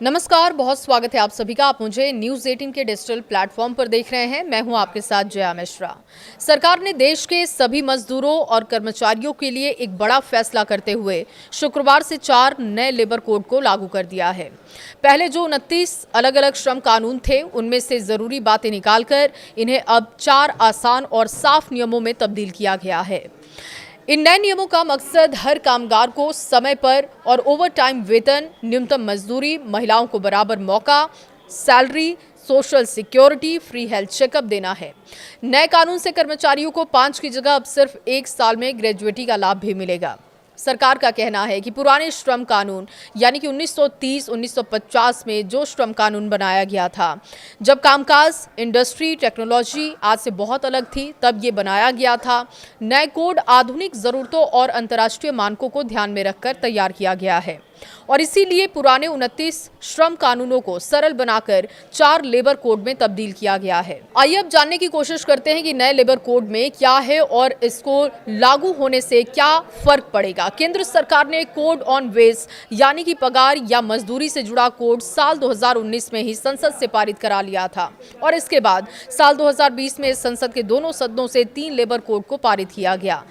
नमस्कार, बहुत स्वागत है आप सभी का। आप मुझे न्यूज़ 18 के डिजिटल प्लेटफॉर्म पर देख रहे हैं। मैं हूं आपके साथ जया मिश्रा। सरकार ने देश के सभी मजदूरों और कर्मचारियों के लिए एक बड़ा फैसला करते हुए शुक्रवार से 4 नए लेबर कोड को लागू कर दिया है। पहले जो 29 अलग अलग श्रम कानून थे, उनमें से जरूरी बातें निकालकर इन्हें अब 4 आसान और साफ नियमों में तब्दील किया गया है। इन नए नियमों का मकसद हर कामगार को समय पर और ओवर टाइम वेतन, न्यूनतम मजदूरी, महिलाओं को बराबर मौका, salary, social security, free health checkup देना है। नए कानून से कर्मचारियों को 5 की जगह अब सिर्फ 1 साल में ग्रेजुएटी का लाभ भी मिलेगा। सरकार का कहना है कि पुराने श्रम कानून यानी कि 1930-1950 में जो श्रम कानून बनाया गया था, जब कामकाज, इंडस्ट्री, टेक्नोलॉजी आज से बहुत अलग थी, तब ये बनाया गया था। नए कोड आधुनिक ज़रूरतों और अंतर्राष्ट्रीय मानकों को ध्यान में रखकर तैयार किया गया है और इसीलिए पुराने 29 श्रम कानूनों को सरल बनाकर 4 लेबर कोड में तब्दील किया गया है। आइए अब जानने की कोशिश करते हैं कि नए लेबर कोड में क्या है और इसको लागू होने से क्या फर्क पड़ेगा। केंद्र सरकार ने कोड ऑन वेज यानी कि पगार या मजदूरी से जुड़ा कोड साल 2019 में ही संसद से पारित करा लिया था और इसके बाद साल 2020 में संसद के दोनों सदनों से 3 लेबर कोड को पारित किया गया।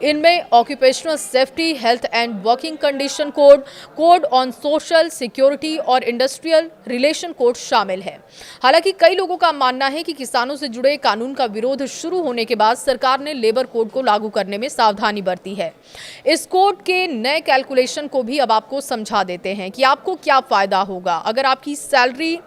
इनमें occupational safety, health and working condition code, code on social security और इंडस्ट्रियल रिलेशन कोड शामिल है। हालांकि कई लोगों का मानना है कि किसानों से जुड़े कानून का विरोध शुरू होने के बाद सरकार ने लेबर कोड को लागू करने में सावधानी बरती है। इस कोड के नए कैलकुलेशन को भी अब आपको समझा देते हैं कि आपको क्या फायदा होगा। अगर आपकी सैलरी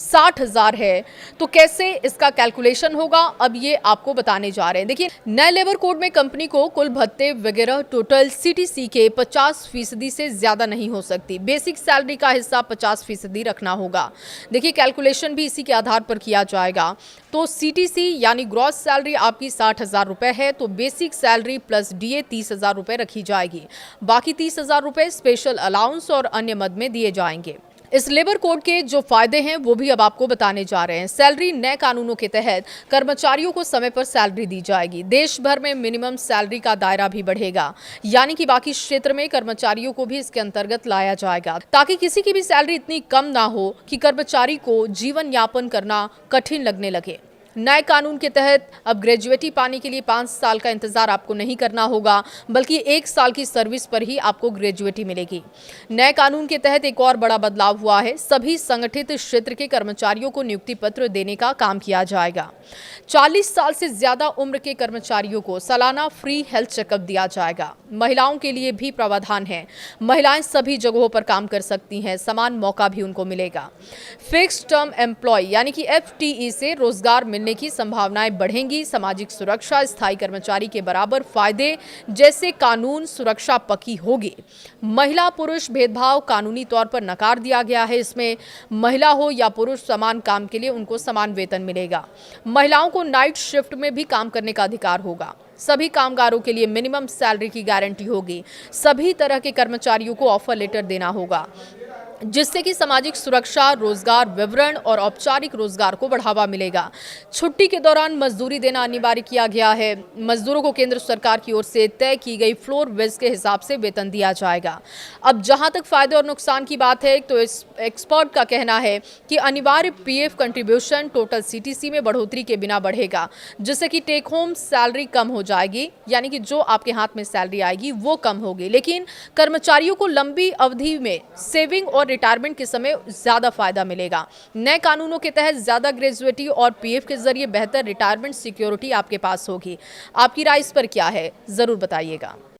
60,000 है तो कैसे इसका कैलकुलेशन होगा, अब ये आपको बताने जा रहे हैं। देखिए, नए लेबर कोड में कंपनी को कुल भत्ते वगैरह टोटल सीटीसी के 50% से ज्यादा नहीं हो सकती। बेसिक सैलरी का हिस्सा 50% रखना होगा। देखिए, कैलकुलेशन भी इसी के आधार पर किया जाएगा। तो सीटीसी यानी ग्रॉस सैलरी आपकी 60,000 रुपए है तो बेसिक सैलरी प्लस डीए 30,000 रुपए रखी जाएगी। बाकी 30,000 रुपए स्पेशल अलाउंस और अन्य मद में दिए जाएंगे। इस लेबर कोड के जो फायदे हैं वो भी अब आपको बताने जा रहे हैं। सैलरी, नए कानूनों के तहत कर्मचारियों को समय पर सैलरी दी जाएगी। देश भर में मिनिमम सैलरी का दायरा भी बढ़ेगा, यानी कि बाकी क्षेत्र में कर्मचारियों को भी इसके अंतर्गत लाया जाएगा, ताकि किसी की भी सैलरी इतनी कम ना हो कि कर्मचारी को जीवन यापन करना कठिन लगने लगे। नए कानून के तहत अब ग्रेजुएटी पाने के लिए 5 साल का इंतजार आपको नहीं करना होगा, बल्कि 1 साल की सर्विस पर ही आपको ग्रेजुएटी मिलेगी। नए कानून के तहत एक और बड़ा बदलाव हुआ है। सभी संगठित क्षेत्र के कर्मचारियों को नियुक्ति पत्र देने का काम किया जाएगा। 40 साल से ज्यादा उम्र के कर्मचारियों को सालाना फ्री हेल्थ चेकअप दिया जाएगा। महिलाओं के लिए भी प्रावधान है। महिलाएं सभी जगहों पर काम कर सकती हैं, समान मौका भी उनको मिलेगा। फिक्स्ड टर्म एम्प्लॉय यानी कि एफटीई से रोजगार मिलने की संभावनाएं बढ़ेंगी। सामाजिक सुरक्षा, स्थायी कर्मचारी के बराबर फायदे जैसे कानून सुरक्षा पक्की होगी। महिला पुरुष भेदभाव कानूनी तौर पर नकार दिया गया है। इसमें महिला हो या पुरुष, समान काम के लिए उनको समान वेतन मिलेगा। महिलाओं को नाइट शिफ्ट में भी काम करने का अधिकार होगा। सभी कामगारों के लिए मिनिमम सैलरी की गारंटी होगी। सभी तरह के कर्मचारियों को ऑफर लेटर देना होगा, जिससे कि सामाजिक सुरक्षा, रोजगार विवरण और औपचारिक रोजगार को बढ़ावा मिलेगा। छुट्टी के दौरान मजदूरी देना अनिवार्य किया गया है। मजदूरों को केंद्र सरकार की ओर से तय की गई फ्लोर वेज के हिसाब से वेतन दिया जाएगा। अब जहां तक फायदे और नुकसान की बात है तो इस एक्सपर्ट का कहना है कि अनिवार्य पीएफ कंट्रीब्यूशन टोटल सीटीसी में बढ़ोतरी के बिना बढ़ेगा, जिससे कि टेक होम सैलरी कम हो जाएगी, यानी कि जो आपके हाथ में सैलरी आएगी वो कम होगी। लेकिन कर्मचारियों को लंबी अवधि में सेविंग और रिटायरमेंट के समय ज्यादा फायदा मिलेगा। नए कानूनों के तहत ज्यादा ग्रेजुएटी और पीएफ के जरिए बेहतर रिटायरमेंट सिक्योरिटी आपके पास होगी। आपकी राय इस पर क्या है, जरूर बताइएगा।